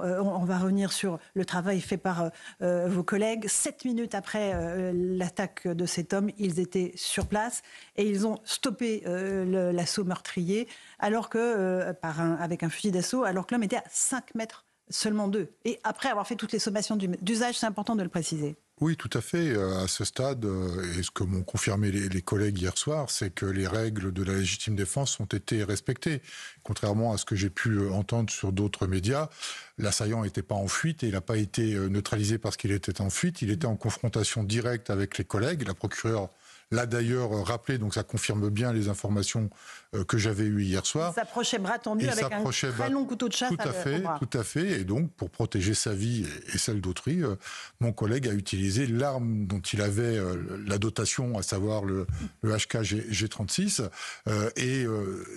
on va revenir sur le travail fait par vos collègues. 7 minutes après l'attaque de cet homme, ils étaient sur place et ils ont stoppé l'assaut meurtrier alors que, avec un fusil d'assaut, alors que l'homme était à 5 mètres seulement d'eux. Et après avoir fait toutes les sommations d'usage, c'est important de le préciser. Oui, tout à fait. À ce stade, et ce que m'ont confirmé les collègues hier soir, c'est que les règles de la légitime défense ont été respectées. Contrairement à ce que j'ai pu entendre sur d'autres médias, l'assaillant n'était pas en fuite et il n'a pas été neutralisé parce qu'il était en fuite. Il était en confrontation directe avec les collègues. La procureure l'a d'ailleurs rappelé, donc ça confirme bien les informations que j'avais eues hier soir. Il s'approchait bras tendu avec un très long couteau de chasse au bras. Tout à fait. Et donc, pour protéger sa vie et celle d'autrui, mon collègue a utilisé l'arme dont il avait la dotation, à savoir le HK G36. Et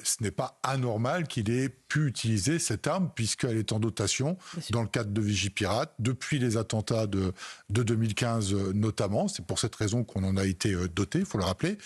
ce n'est pas anormal qu'il ait pu utiliser cette arme, puisqu'elle est en dotation dans le cadre de Vigipirate, depuis les attentats de 2015 notamment. C'est pour cette raison qu'on en a été doté, il faut le rappeler,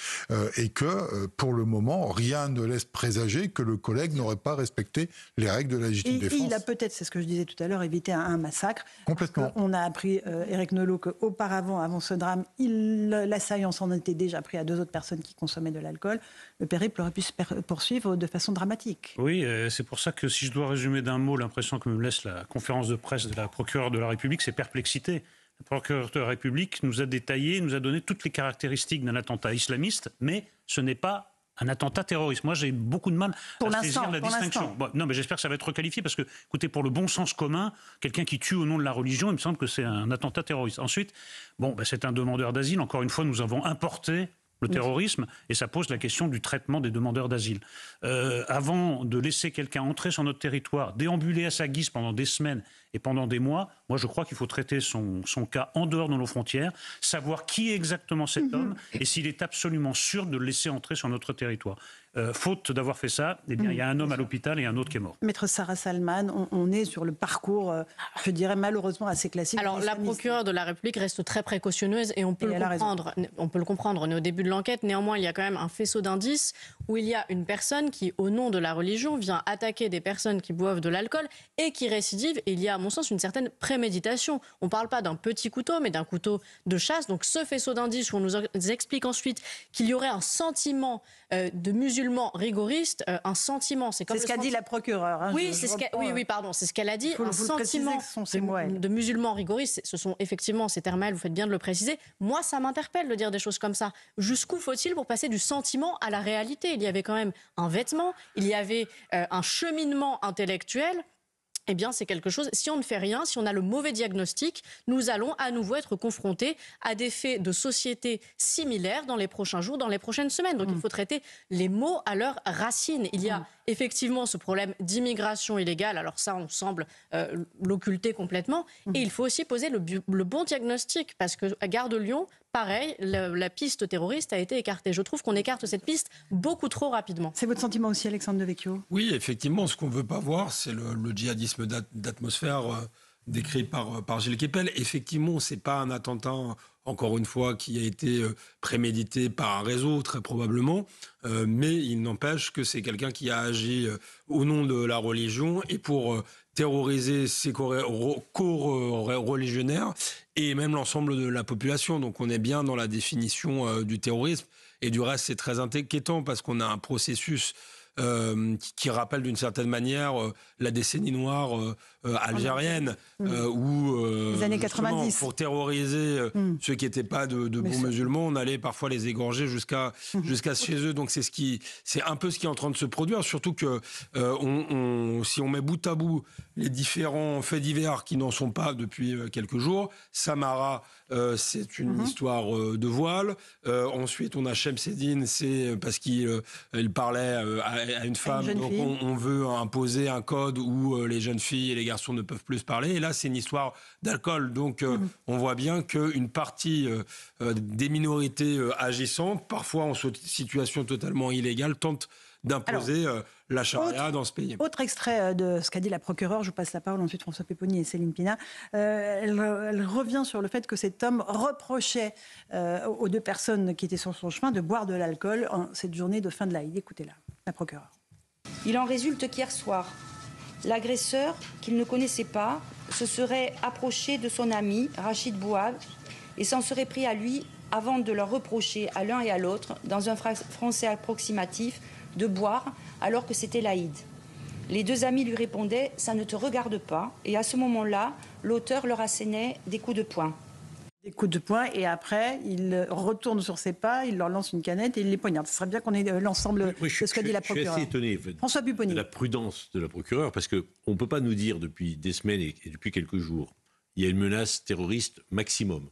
et que pour le moment, rien ne laisse présager que le collègue n'aurait pas respecté les règles de la légitime défense. Et il a peut-être, c'est ce que je disais tout à l'heure, évité un massacre. Complètement. On a appris, Éric Nolot, qu'auparavant, avant ce drame, l'assaillant s'en était déjà pris à 2 autres personnes qui consommaient de l'alcool. Le périple aurait pu se poursuivre de façon dramatique. Oui, c'est pour ça que si je dois résumer d'un mot l'impression que me laisse la conférence de presse de la procureure de la République, c'est perplexité. La procureure de la République nous a détaillé, nous a donné toutes les caractéristiques d'un attentat islamiste, mais ce n'est pas un attentat terroriste. Moi, j'ai beaucoup de mal à saisir la distinction. Bon, non, mais j'espère que ça va être requalifié parce que, écoutez, pour le bon sens commun, quelqu'un qui tue au nom de la religion, il me semble que c'est un attentat terroriste. Ensuite, c'est un demandeur d'asile. Encore une fois, nous avons importé le terrorisme, et ça pose la question du traitement des demandeurs d'asile. Avant de laisser quelqu'un entrer sur notre territoire, déambuler à sa guise pendant des semaines et pendant des mois, moi je crois qu'il faut traiter son cas en dehors de nos frontières, savoir qui est exactement cet homme et s'il est absolument sûr de le laisser entrer sur notre territoire. Faute d'avoir fait ça, eh bien, il y a un homme à l'hôpital et un autre qui est mort. Maître Sarah Salman, on est sur le parcours, je dirais malheureusement assez classique. Alors la procureure de la République reste très précautionneuse et on peut le comprendre. On est au début de l'enquête, néanmoins il y a quand même un faisceau d'indices où il y a une personne qui, au nom de la religion, vient attaquer des personnes qui boivent de l'alcool et qui récidive. Et il y a, à mon sens, une certaine préméditation. On ne parle pas d'un petit couteau, mais d'un couteau de chasse. Donc ce faisceau d'indices où on nous explique ensuite qu'il y aurait un sentiment de musulmans rigoristes, un sentiment. C'est ce qu'a dit la procureure. Hein, oui, c'est ce qu'elle a dit. Un sentiment de musulmans rigoristes. Ce sont effectivement ces termes-là, vous faites bien de le préciser. Moi, ça m'interpelle de dire des choses comme ça. Jusqu'où faut-il pour passer du sentiment à la réalité? Il y avait quand même un vêtement, il y avait un cheminement intellectuel. Eh bien, c'est quelque chose, si on ne fait rien, si on a le mauvais diagnostic, nous allons à nouveau être confrontés à des faits de société similaires dans les prochains jours, dans les prochaines semaines. Donc, il faut traiter les mots à leurs racines. Il y a effectivement ce problème d'immigration illégale. Alors ça, on semble l'occulter complètement. Et il faut aussi poser le bon diagnostic, parce que à Gare de Lyon, pareil, la piste terroriste a été écartée. Je trouve qu'on écarte cette piste beaucoup trop rapidement. C'est votre sentiment aussi, Alexandre Devecchio? Oui, effectivement, ce qu'on ne veut pas voir, c'est le djihadisme d'atmosphère décrit par Gilles Kepel. Effectivement, ce n'est pas un attentat, encore une fois, qui a été prémédité par un réseau, très probablement, mais il n'empêche que c'est quelqu'un qui a agi au nom de la religion et pour terroriser ses co-religionnaires et même l'ensemble de la population. Donc on est bien dans la définition du terrorisme. Et du reste, c'est très inquiétant parce qu'on a un processus qui rappelle d'une certaine manière la décennie noire algérienne, où les années 90. pour terroriser ceux qui n'étaient pas de bons musulmans, on allait parfois les égorger jusqu'à chez eux. Donc c'est un peu ce qui est en train de se produire, surtout que si on met bout à bout les différents faits divers qui n'en sont pas depuis quelques jours, Samara, c'est une histoire de voile. Ensuite, on a Chemseddine, c'est parce qu'il parlait à une femme. Donc on veut imposer un code où les jeunes filles et les garçons ne peuvent plus se parler. Et là, c'est une histoire d'alcool. Donc on voit bien qu'une partie des minorités agissantes, parfois en situation totalement illégale, tente d'imposer la charia dans ce pays. Autre extrait de ce qu'a dit la procureure, je vous passe la parole, ensuite François Pupponi et Céline Pina. Elle revient sur le fait que cet homme reprochait aux 2 personnes qui étaient sur son chemin de boire de l'alcool en cette journée de fin de l'Aïd. Écoutez-la, la procureure. Il en résulte qu'hier soir, l'agresseur, qu'il ne connaissait pas, se serait approché de son ami, Rachid Bouab, et s'en serait pris à lui avant de leur reprocher à l'un et à l'autre, dans un français approximatif, de boire alors que c'était l'Aïd. Les deux amis lui répondaient « ça ne te regarde pas » et à ce moment-là, l'auteur leur assénait des coups de poing. Des coups de poing et après, il retourne sur ses pas, il leur lance une canette et il les poignarde. Ce serait bien qu'on ait l'ensemble de ce qu'a dit la procureure. Je suis assez étonné François Pupponi. De la prudence de la procureure parce qu'on ne peut pas nous dire depuis des semaines et depuis quelques jours, il y a une menace terroriste maximum.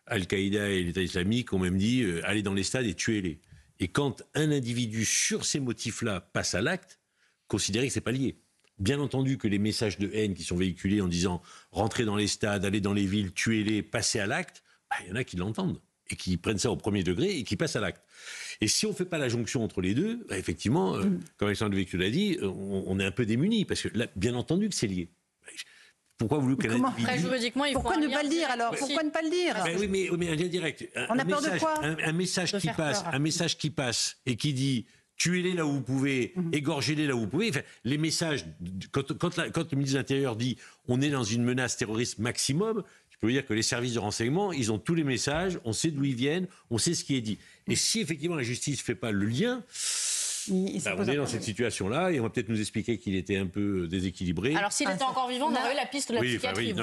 Al-Qaïda et l'État islamique ont même dit allez dans les stades et tuez-les. Et quand un individu sur ces motifs-là passe à l'acte, considérez que ce n'est pas lié. Bien entendu que les messages de haine qui sont véhiculés en disant rentrez dans les stades, allez dans les villes, tuez-les, passez à l'acte, il y en a qui l'entendent et qui prennent ça au premier degré et qui passent à l'acte. Et si on ne fait pas la jonction entre les deux, effectivement, comme Alexandre Devecchio l'a dit, on est un peu démunis parce que là, bien entendu que c'est lié. Pourquoi vous voulez juridiquement, pourquoi ne pas le dire alors ? Pourquoi ne pas le dire ? Oui, mais un lien direct. On a peur de quoi ? Un message qui passe et qui dit tuez-les là où vous pouvez, égorgez-les là où vous pouvez. Enfin, les messages, quand le ministre de l'Intérieur dit on est dans une menace terroriste maximum, je peux vous dire que les services de renseignement, ils ont tous les messages, on sait d'où ils viennent, on sait ce qui est dit. Et si effectivement la justice ne fait pas le lien, on est dans cette situation-là et on va peut-être nous expliquer qu'il était un peu déséquilibré. Alors s'il était encore vivant, on aurait eu la piste de la psychiatrie.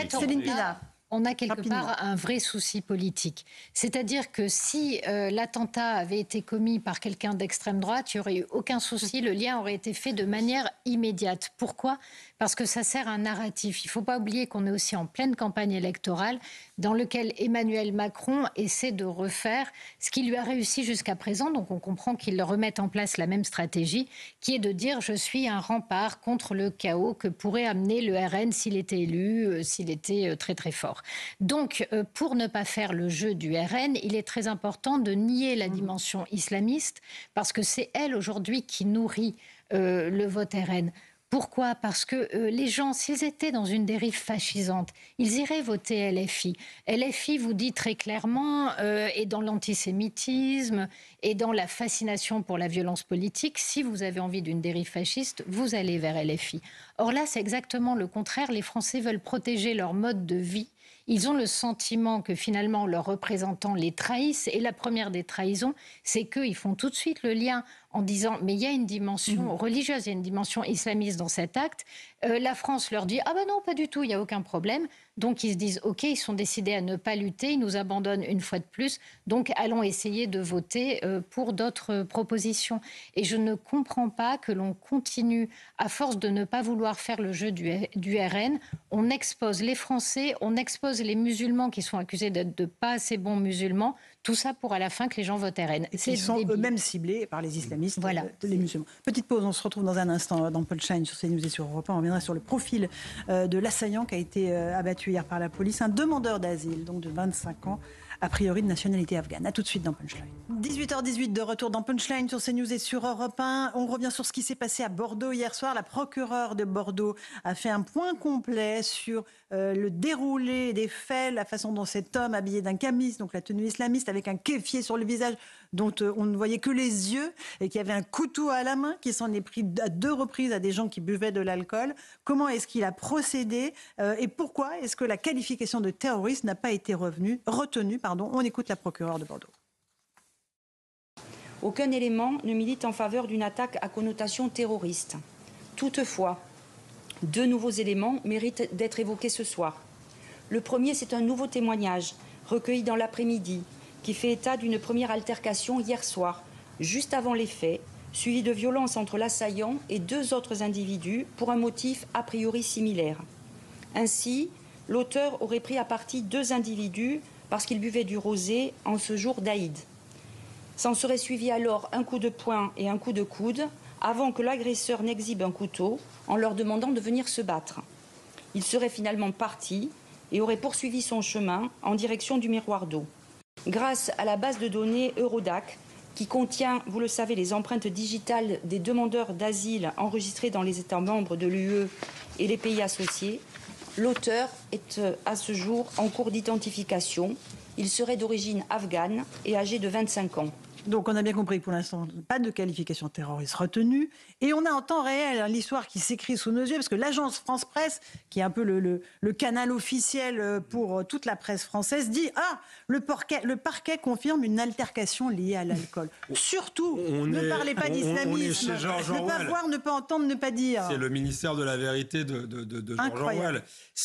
Céline Pina. On a quelque part un vrai souci politique. C'est-à-dire que si l'attentat avait été commis par quelqu'un d'extrême droite, il n'y aurait eu aucun souci, le lien aurait été fait de manière immédiate. Pourquoi ? Parce que ça sert un narratif. Il ne faut pas oublier qu'on est aussi en pleine campagne électorale dans laquelle Emmanuel Macron essaie de refaire ce qui lui a réussi jusqu'à présent. Donc on comprend qu'il remette en place la même stratégie qui est de dire je suis un rempart contre le chaos que pourrait amener le RN s'il était élu, s'il était très très fort. Donc pour ne pas faire le jeu du RN, il est très important de nier la dimension islamiste parce que c'est elle aujourd'hui qui nourrit le vote RN. Pourquoi ? Parce que les gens, s'ils étaient dans une dérive fascisante, ils iraient voter LFI. LFI vous dit très clairement, et dans l'antisémitisme, et dans la fascination pour la violence politique, si vous avez envie d'une dérive fasciste, vous allez vers LFI. Or là, c'est exactement le contraire. Les Français veulent protéger leur mode de vie. Ils ont le sentiment que finalement leurs représentants les trahissent. Et la première des trahisons, c'est qu'ils font tout de suite le lien en disant mais il y a une dimension religieuse, il y a une dimension islamiste dans cet acte. La France leur dit ah ben non, pas du tout, il n'y a aucun problème. Donc ils se disent ok, ils sont décidés à ne pas lutter, ils nous abandonnent une fois de plus. Donc allons essayer de voter pour d'autres propositions. Et je ne comprends pas que l'on continue, à force de ne pas vouloir faire le jeu du RN, on expose les Français, on expose les musulmans qui sont accusés d'être de pas assez bons musulmans. Tout ça pour à la fin que les gens votent RN. Ils sont eux-mêmes ciblés par les islamistes, les musulmans. Petite pause, on se retrouve dans un instant dans Punchline sur CNews et sur Europe 1. On reviendra sur le profil de l'assaillant qui a été abattu hier par la police, un demandeur d'asile, donc de 25 ans, a priori de nationalité afghane. A tout de suite dans Punchline. 18h18 de retour dans Punchline sur CNews et sur Europe 1. On revient sur ce qui s'est passé à Bordeaux hier soir. La procureure de Bordeaux a fait un point complet sur le déroulé des faits, la façon dont cet homme habillé d'un camis, donc la tenue islamiste, avec un kéfier sur le visage dont on ne voyait que les yeux et qui avait un couteau à la main, qui s'en est pris à 2 reprises à des gens qui buvaient de l'alcool. Comment est-ce qu'il a procédé et pourquoi est-ce que la qualification de terroriste n'a pas été retenue ? On écoute la procureure de Bordeaux. Aucun élément ne milite en faveur d'une attaque à connotation terroriste. Toutefois, 2 nouveaux éléments méritent d'être évoqués ce soir. Le premier, c'est un nouveau témoignage recueilli dans l'après-midi qui fait état d'une première altercation hier soir, juste avant les faits, suivie de violences entre l'assaillant et 2 autres individus pour un motif a priori similaire. Ainsi, l'auteur aurait pris à partie 2 individus parce qu'ils buvaient du rosé en ce jour d'Aïd. S'en serait suivi alors un coup de poing et un coup de coude avant que l'agresseur n'exhibe un couteau en leur demandant de venir se battre. Il serait finalement parti et aurait poursuivi son chemin en direction du miroir d'eau. Grâce à la base de données Eurodac, qui contient, vous le savez, les empreintes digitales des demandeurs d'asile enregistrés dans les États membres de l'UE et les pays associés, l'auteur est à ce jour en cours d'identification. Il serait d'origine afghane et âgé de 25 ans. Donc on a bien compris que pour l'instant, pas de qualification terroriste retenue. Et on a en temps réel l'histoire qui s'écrit sous nos yeux, parce que l'agence France-Presse, qui est un peu le canal officiel pour toute la presse française, dit « Ah, le parquet confirme une altercation liée à l'alcool. » Surtout, ne parlez pas d'islamisme. Ne pas voir, ne pas entendre, ne pas dire. C'est le ministère de la vérité de Georges Orwell.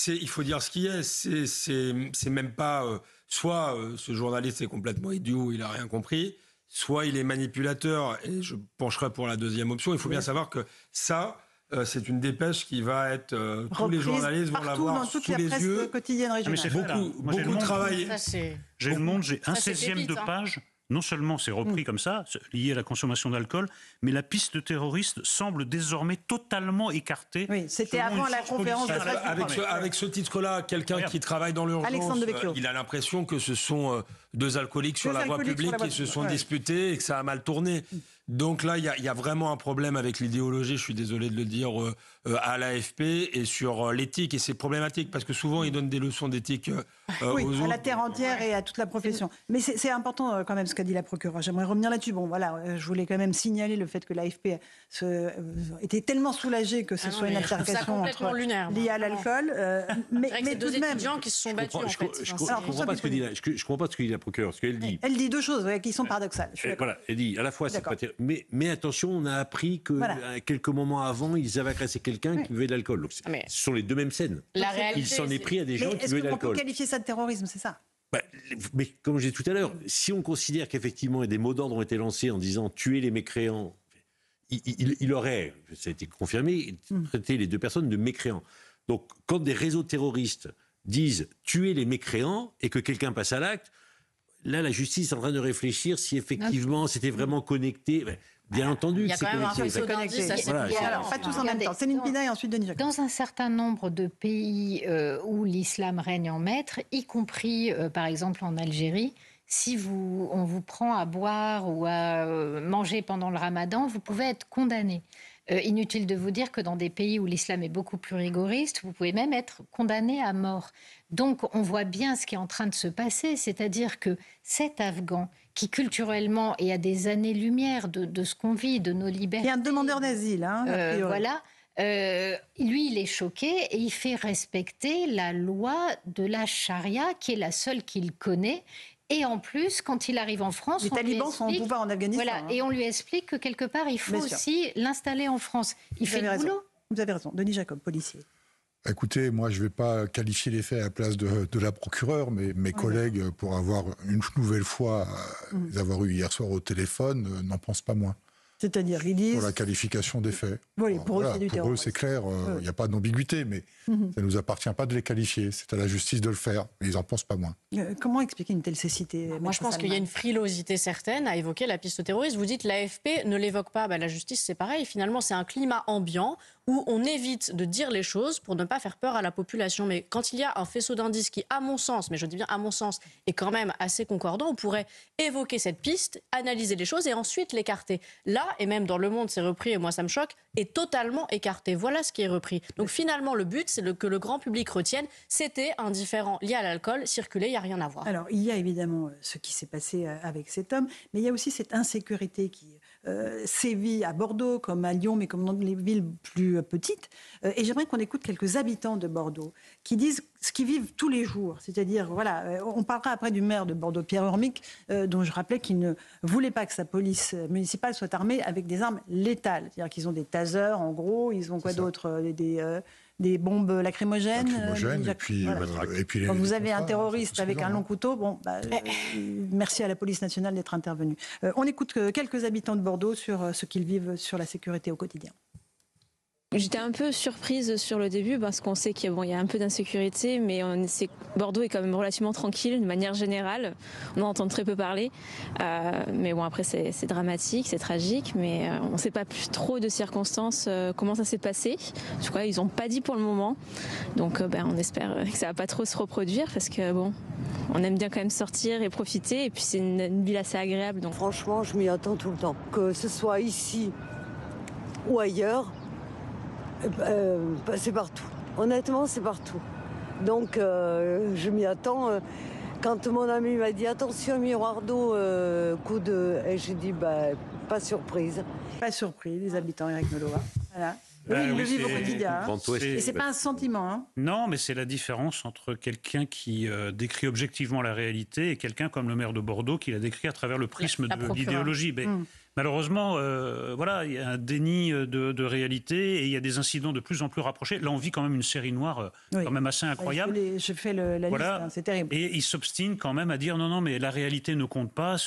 Il faut dire ce qui est. C'est même pas... soit ce journaliste est complètement idiot, il n'a rien compris, soit il est manipulateur, et je pencherai pour la deuxième option. Il faut bien savoir que ça, c'est une dépêche qui va être... tous les journalistes vont l'avoir sous les yeux. Partout dans toute la presse quotidienne régionale. Beaucoup de travail. J'ai Le Monde, j'ai un 16e de page. Non seulement c'est repris comme ça, lié à la consommation d'alcool, mais la piste terroriste semble désormais totalement écartée. Oui, c'était avant la conférence de presse. Avec ce titre-là, quelqu'un qui travaille dans l'urgence, il a l'impression que ce sont deux alcooliques sur la voie publique qui se sont disputés et que ça a mal tourné. Donc là, il y a vraiment un problème avec l'idéologie, je suis désolé de le dire, à l'AFP et sur l'éthique. Et c'est problématique parce que souvent, ils donnent des leçons d'éthique aux autres. À la terre entière et à toute la profession. Mais c'est important quand même ce qu'a dit la procureure. J'aimerais revenir là-dessus. Bon, voilà, je voulais quand même signaler le fait que l'AFP était tellement soulagée que ce soit une altercation liée à l'alcool. Mais tout de même... gens qui se sont battus, en fait. Je ne comprends pas ce que dit la procureure. Ce qu'elle dit. Elle dit deux choses qui sont paradoxales. Voilà, elle dit à la fois c'est pas terrible. Mais attention, on a appris que quelques moments avant, ils avaient agressé quelqu'un qui buvait de l'alcool. Donc, ce sont les deux mêmes scènes. Il s'en est pris à des gens qui buvaient de l'alcool. Est-ce qu'on peut qualifier ça de terrorisme, c'est ça ? Mais comme je disais tout à l'heure, si on considère qu'effectivement des mots d'ordre ont été lancés en disant tuer les mécréants, il aurait, ça a été confirmé, traité les deux personnes de mécréants. Donc quand des réseaux terroristes disent tuer les mécréants et que quelqu'un passe à l'acte, là, la justice est en train de réfléchir si effectivement c'était vraiment connecté. Bien entendu, c'est connecté. Alors, pas tous en même temps. Céline Pina et ensuite Denis Jacquot. Dans un certain nombre de pays où l'islam règne en maître, y compris par exemple en Algérie, si on vous prend à boire ou à manger pendant le ramadan, vous pouvez être condamné. Inutile de vous dire que dans des pays où l'islam est beaucoup plus rigoriste, vous pouvez même être condamné à mort. Donc on voit bien ce qui est en train de se passer, c'est-à-dire que cet Afghan qui culturellement est à des années-lumière de ce qu'on vit, de nos libertés... Il y a un demandeur d'asile, voilà. Lui, il est choqué et il fait respecter la loi de la charia, qui est la seule qu'il connaît. Et en plus, quand il arrive en France... Les talibans sont au pouvoir en Afghanistan. Voilà, et on lui explique que quelque part, il faut aussi l'installer en France. Il fait le boulot. Vous avez raison. Denis Jacob, policier. Écoutez, moi, je ne vais pas qualifier les faits à la place de la procureure, mais mes collègues, pour avoir une nouvelle fois, les avoir eu hier soir au téléphone, n'en pensent pas moins. C'est-à-dire, ils disent... Pour la qualification des faits. Oui, pour eux, c'est du terrorisme. Pour eux, c'est clair, il n'y a pas d'ambiguïté, mais ça ne nous appartient pas de les qualifier. C'est à la justice de le faire, mais ils n'en pensent pas moins. Comment expliquer une telle cécité? Moi, je pense qu'il y a une frilosité certaine à évoquer la piste terroriste. Vous dites l'AFP ne l'évoque pas. La justice, c'est pareil. Finalement, c'est un climat ambiant où on évite de dire les choses pour ne pas faire peur à la population. Mais quand il y a un faisceau d'indices qui, à mon sens, mais je dis bien à mon sens, est quand même assez concordant, on pourrait évoquer cette piste, analyser les choses et ensuite l'écarter. Là, et même dans Le Monde, c'est repris, et moi ça me choque, est totalement écarté. Voilà ce qui est repris. Donc finalement, le but, c'est que le grand public retienne, c'était un différend lié à l'alcool, circulé, il n'y a rien à voir. Alors, il y a évidemment ce qui s'est passé avec cet homme, mais il y a aussi cette insécurité qui sévit à Bordeaux, comme à Lyon, mais comme dans les villes plus petites. Et j'aimerais qu'on écoute quelques habitants de Bordeaux qui disent ce qu'ils vivent tous les jours. C'est-à-dire, voilà, on parlera après du maire de Bordeaux, Pierre Urmic, dont je rappelais qu'il ne voulait pas que sa police municipale soit armée avec des armes létales. C'est-à-dire qu'ils ont des tasers, en gros, ils ont quoi d'autre, des bombes lacrymogènes. Et puis quand vous avez un terroriste avec un long couteau, merci à la police nationale d'être intervenue. On écoute quelques habitants de Bordeaux sur ce qu'ils vivent sur la sécurité au quotidien. J'étais un peu surprise sur le début parce qu'on sait qu'il y a un peu d'insécurité, mais Bordeaux est quand même relativement tranquille de manière générale. On en entend très peu parler, mais bon, après c'est dramatique, c'est tragique, mais on ne sait pas plus trop de circonstances, comment ça s'est passé. Je crois qu'ils n'ont pas dit pour le moment, donc on espère que ça ne va pas trop se reproduire parce que on aime bien quand même sortir et profiter, et puis c'est une ville assez agréable. Donc. Franchement, je m'y attends tout le temps, que ce soit ici ou ailleurs. C'est partout. Honnêtement, c'est partout. Donc, je m'y attends. Quand mon ami m'a dit attention miroir d'eau, coup de... Et j'ai dit pas surprise. Pas surpris, les habitants, Eric Noloa. Voilà. Oui, ils le vivent au quotidien. Et c'est pas un sentiment. Hein. Non, mais c'est la différence entre quelqu'un qui décrit objectivement la réalité et quelqu'un comme le maire de Bordeaux qui la décrit à travers le prisme de l'idéologie. Malheureusement, voilà, il y a un déni de réalité et il y a des incidents de plus en plus rapprochés. Là, on vit quand même une série noire quand même assez incroyable. Je fais la liste, hein, c'est terrible. Et ils s'obstinent quand même à dire non, mais la réalité ne compte pas.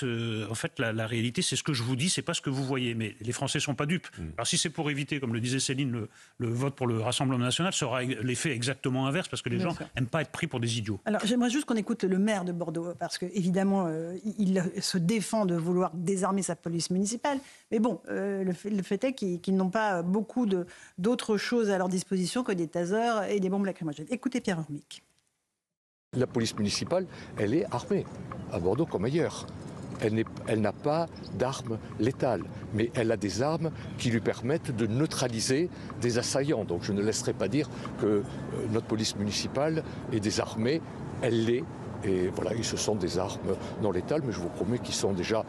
En fait, la réalité, c'est ce que je vous dis, c'est pas ce que vous voyez. Mais les Français sont pas dupes. Alors si c'est pour éviter, comme le disait Céline, le vote pour le Rassemblement national, ça aura l'effet exactement inverse parce que les gens n'aiment pas être pris pour des idiots. Alors j'aimerais juste qu'on écoute le maire de Bordeaux parce que évidemment, il se défend de vouloir désarmer sa police municipale. Mais bon, le fait est qu'ils n'ont pas beaucoup d'autres choses à leur disposition que des tasers et des bombes lacrymogènes. Écoutez Pierre Urmic. La police municipale, elle est armée, à Bordeaux comme ailleurs. Elle n'a pas d'armes létales, mais elle a des armes qui lui permettent de neutraliser des assaillants. Donc je ne laisserai pas dire que notre police municipale est désarmée, elle l'est. Et voilà, ce sont des armes non létales, mais je vous promets qu'ils sont déjà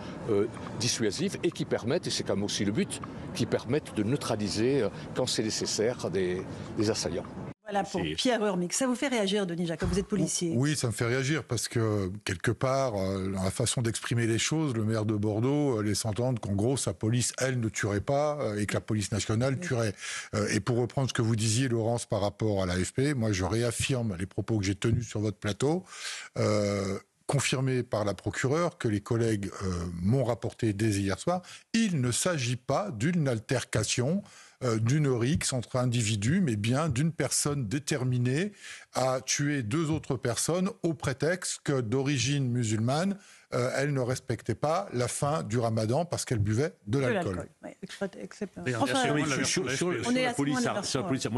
dissuasives et qui permettent, et c'est quand même aussi le but, qui permettent de neutraliser, quand c'est nécessaire, des assaillants. Voilà pour Pierre Urmic. Ça vous fait réagir, Denis Jacob? Vous êtes policier. Oui, ça me fait réagir parce que, quelque part, dans la façon d'exprimer les choses, le maire de Bordeaux laisse entendre qu'en gros, sa police, elle, ne tuerait pas et que la police nationale tuerait. Et pour reprendre ce que vous disiez, Laurence, par rapport à l'AFP, moi, je réaffirme les propos que j'ai tenus sur votre plateau, confirmés par la procureure, que les collègues m'ont rapporté dès hier soir. Il ne s'agit pas d'une altercation, d'une rixe entre individus, mais bien d'une personne déterminée à tuer 2 autres personnes au prétexte que, d'origine musulmane, elle ne respectait pas la fin du ramadan parce qu'elle buvait de l'alcool. Moi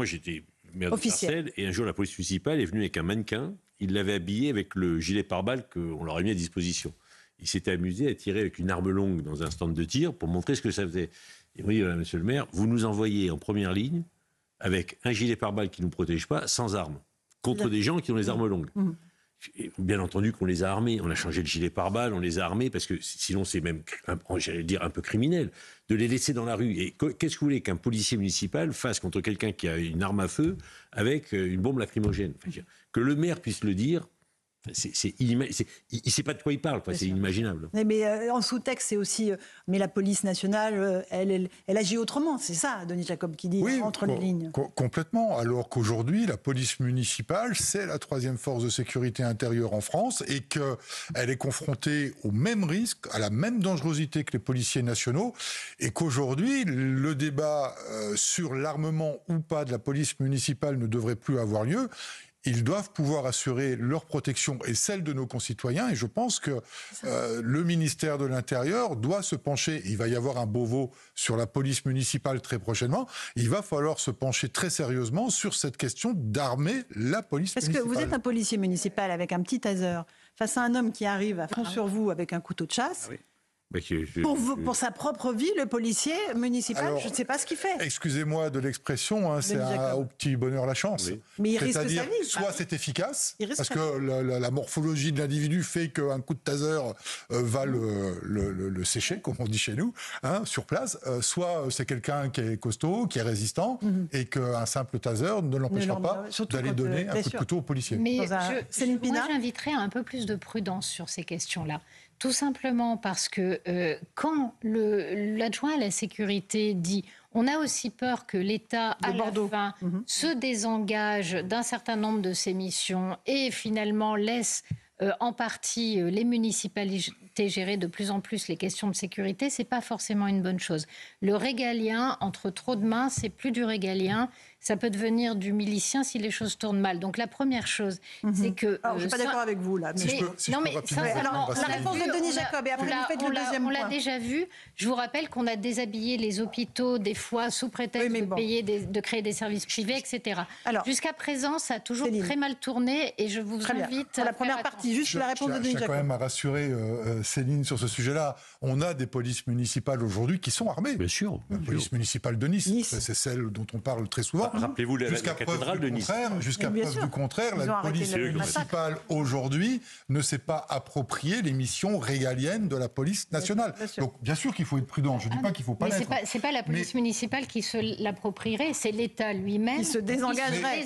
j'étais maire de Sarcelles et un jour la police municipale est venue avec un mannequin, il l'avait habillé avec le gilet pare-balles qu'on leur a mis à disposition. Il s'était amusé à tirer avec une arme longue dans un stand de tir pour montrer ce que ça faisait. Et oui, monsieur le maire, vous nous envoyez en première ligne avec un gilet pare-balles qui ne nous protège pas, sans armes, contre des gens qui ont les armes longues. Et bien entendu qu'on les a armés, on a changé le gilet pare-balles, on les a armés, parce que sinon c'est même, j'allais dire, un peu criminel, de les laisser dans la rue. Et qu'est-ce que vous voulez qu'un policier municipal fasse contre quelqu'un qui a une arme à feu avec une bombe lacrymogène? Que le maire puisse le dire, il ne sait pas de quoi il parle, c'est inimaginable. Mais en sous-texte, c'est aussi... mais la police nationale, elle agit autrement, c'est ça, Denis Jacob, qui dit entre les lignes. Complètement, alors qu'aujourd'hui, la police municipale, c'est la 3e force de sécurité intérieure en France et qu'elle est confrontée au même risque, à la même dangerosité que les policiers nationaux, et qu'aujourd'hui, le débat sur l'armement ou pas de la police municipale ne devrait plus avoir lieu. Ils doivent pouvoir assurer leur protection et celle de nos concitoyens. Et je pense que le ministère de l'Intérieur doit se pencher. Il va y avoir un Beauvau sur la police municipale très prochainement. Il va falloir se pencher très sérieusement sur cette question d'armer la police municipale. Parce que vous êtes un policier municipal avec un petit taser face à un homme qui arrive à fond sur vous avec un couteau de chasse. Ah oui. Pour sa propre vie, le policier municipal, alors, je ne sais pas ce qu'il fait. Excusez-moi de l'expression, c'est au petit bonheur la chance. Oui. Mais il risque sa vie. Soit c'est efficace, parce que la morphologie de l'individu fait qu'un coup de taser va le sécher, comme on dit chez nous, sur place. Soit c'est quelqu'un qui est costaud, qui est résistant, et qu'un simple taser ne l'empêchera pas d'aller donner un coup de couteau au policier. Mais moi, j'inviterais à un peu plus de prudence sur ces questions-là. Tout simplement parce que quand l'adjoint à la sécurité dit on a aussi peur que l'État, à la fin, se désengage d'un certain nombre de ses missions et finalement laisse en partie les municipalités gérer de plus en plus les questions de sécurité, c'est pas forcément une bonne chose. Le régalien, entre trop de mains, c'est plus du régalien. Ça peut devenir du milicien si les choses tournent mal. Donc la première chose, c'est que... Alors, je ne suis pas d'accord avec vous, là. Mais alors, la réponse de Denis Jacob, et après vous faites le deuxième point. On l'a déjà vu. Je vous rappelle qu'on a déshabillé les hôpitaux, des fois, sous prétexte de créer des services privés, etc. Jusqu'à présent, ça a toujours très mal tourné, et je vous invite pour la première partie, juste la réponse de Denis Jacob. Je tiens quand même à rassurer Céline, sur ce sujet-là. On a des polices municipales aujourd'hui qui sont armées. Bien sûr. La police municipale de Nice. C'est celle dont on parle très souvent. Rappelez-vous la cathédrale de Nice. Jusqu'à preuve du contraire, la police municipale aujourd'hui ne s'est pas approprié les missions régaliennes de la police nationale. Donc bien sûr qu'il faut être prudent. Je ne dis pas qu'il ne faut pas l'être. C'est pas la police municipale qui se l'approprierait, c'est l'État lui-même qui se désengagerait.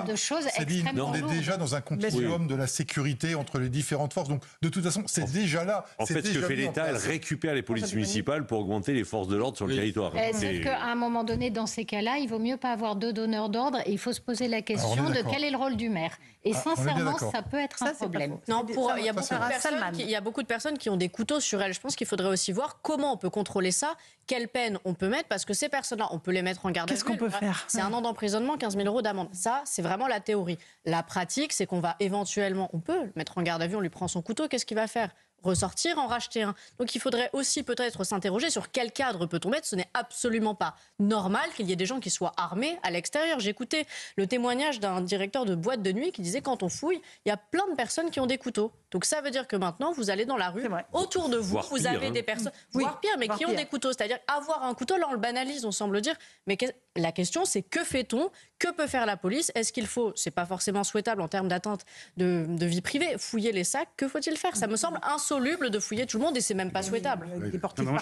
De choses extrêmement lourdes. On est déjà dans un continuum de la sécurité entre les différentes forces. Donc de toute façon, c'est déjà là. En fait, ce que fait l'État, elle récupère les polices municipales pour augmenter les forces de l'ordre sur le territoire. Sauf qu'à un moment donné, dans ces cas-là, il vaut mieux pas avoir 2 donneurs d'ordre et il faut se poser la question de quel est le rôle du maire. Et sincèrement, ça peut être un problème. Non, il y a beaucoup de personnes qui ont des couteaux sur elles. Je pense qu'il faudrait aussi voir comment on peut contrôler ça, quelle peine on peut mettre, parce que ces personnes-là, on peut les mettre en garde à vue. Qu'est-ce qu'on peut faire ? C'est 1 an d'emprisonnement, 15 000 € d'amende. Ça, c'est vraiment la théorie. La pratique, c'est qu'on va éventuellement, on peut le mettre en garde à vue, on lui prend son couteau, qu'est-ce qu'il va faire ? Ressortir, en racheter un. Donc il faudrait aussi peut-être s'interroger sur quel cadre peut-on mettre. Ce n'est absolument pas normal qu'il y ait des gens qui soient armés à l'extérieur. J'écoutais le témoignage d'un directeur de boîte de nuit qui disait quand on fouille, il y a plein de personnes qui ont des couteaux. Donc ça veut dire que maintenant, vous allez dans la rue, autour de vous, vous avez des personnes, voire pire, mais qui ont des couteaux. C'est-à-dire avoir un couteau, là on le banalise, on semble dire. Mais la question c'est que fait-on ? Que peut faire la police ? Est-ce qu'il faut, c'est pas forcément souhaitable en termes d'atteinte de vie privée, fouiller les sacs ? Que faut-il faire ? Ça me semble insoluble de fouiller tout le monde et c'est même pas souhaitable. Moi,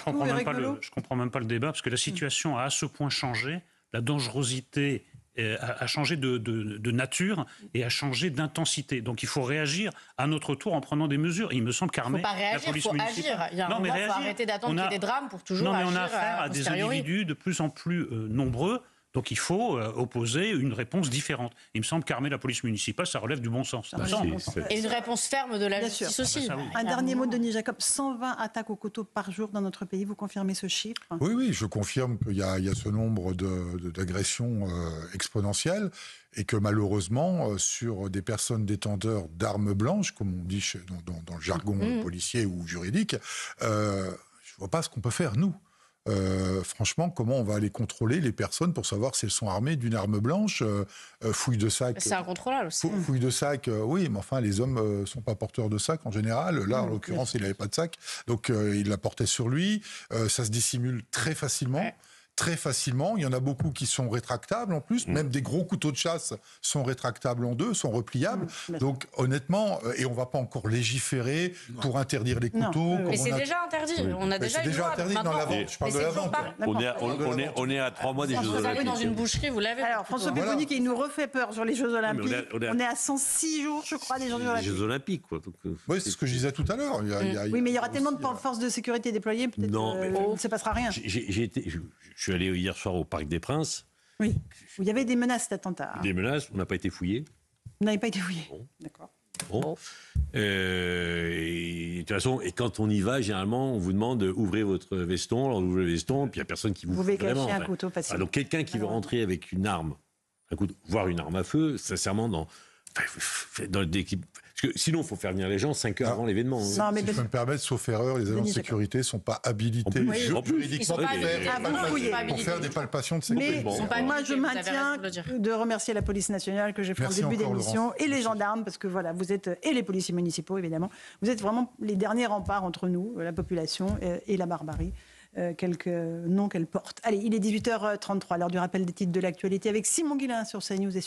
je comprends même pas le débat parce que la situation a à ce point changé, la dangerosité a changé de nature et a changé d'intensité. Donc il faut réagir à notre tour en prenant des mesures. Et il me semble qu'armer la police municipale... Il faut arrêter d'attendre qu'il y ait des drames pour toujours agir. Non, mais on a affaire à des individus de plus en plus nombreux. Donc il faut opposer une réponse différente. Il me semble qu'armer la police municipale, ça relève du bon sens. Et une réponse ferme de la justice aussi. Un dernier mot de Denis Jacob. 120 attaques au couteau par jour dans notre pays. Vous confirmez ce chiffre ? Oui, je confirme qu'il y a ce nombre d'agressions exponentielles et que malheureusement, sur des personnes détenteurs d'armes blanches, comme on dit dans le jargon policier ou juridique, je ne vois pas ce qu'on peut faire, nous. Franchement, comment on va aller contrôler les personnes pour savoir si elles sont armées d'une arme blanche, fouille de sac. C'est incontrôlable aussi. Fouille de sac, oui, mais enfin, les hommes sont pas porteurs de sac en général. Là, en l'occurrence, il n'avait pas de sac, donc il la portait sur lui. Ça se dissimule très facilement. Ouais. Très facilement. Il y en a beaucoup qui sont rétractables en plus. Même des gros couteaux de chasse sont rétractables en 2, sont repliables. Donc honnêtement, et on ne va pas encore légiférer pour interdire les couteaux. Mais c'est déjà interdit. On a déjà une loi. Interdit dans la vente. Je parle de la vente. On est à 3 mois des Jeux Olympiques. Vous allez dans une boucherie, vous l'avez. Alors François Pupponi qui nous refait peur sur les Jeux Olympiques. On est à 106 jours, je crois, des Jeux Olympiques. Les Jeux Olympiques, quoi. Oui, c'est ce que je disais tout à l'heure. Oui, mais il y aura tellement de forces de sécurité déployées, peut-être qu'il ne se passera rien. Je suis allé hier soir au Parc des Princes. Oui, il y avait des menaces d'attentat. Des menaces, on n'a pas été fouillés. Vous n'avez pas été fouillés. Bon. D'accord. Bon. Et de toute façon, et quand on y va, généralement, on vous demande ouvrez votre veston. Alors, vous ouvrez le veston, puis il n'y a personne qui vous pouvez cacher un couteau facilement. Alors, quelqu'un qui veut rentrer avec une arme, voire une arme à feu, sincèrement, dans l'équipe. Parce que sinon, il faut faire venir les gens 5 heures avant l'événement. Si je peux me permettre, sauf erreur, les agents de sécurité ne sont pas habilités juridiquement pour faire des palpations de sécurité. Mais moi, je maintiens de remercier la police nationale que j'ai fait en début d'émission et les gendarmes, parce que voilà, vous êtes, et les policiers municipaux évidemment, vous êtes vraiment les derniers remparts entre nous, la population et la barbarie. Quelques noms qu'elle porte. Allez, il est 18h33, l'heure du rappel des titres de l'actualité avec Simon Guillain sur CNews et sur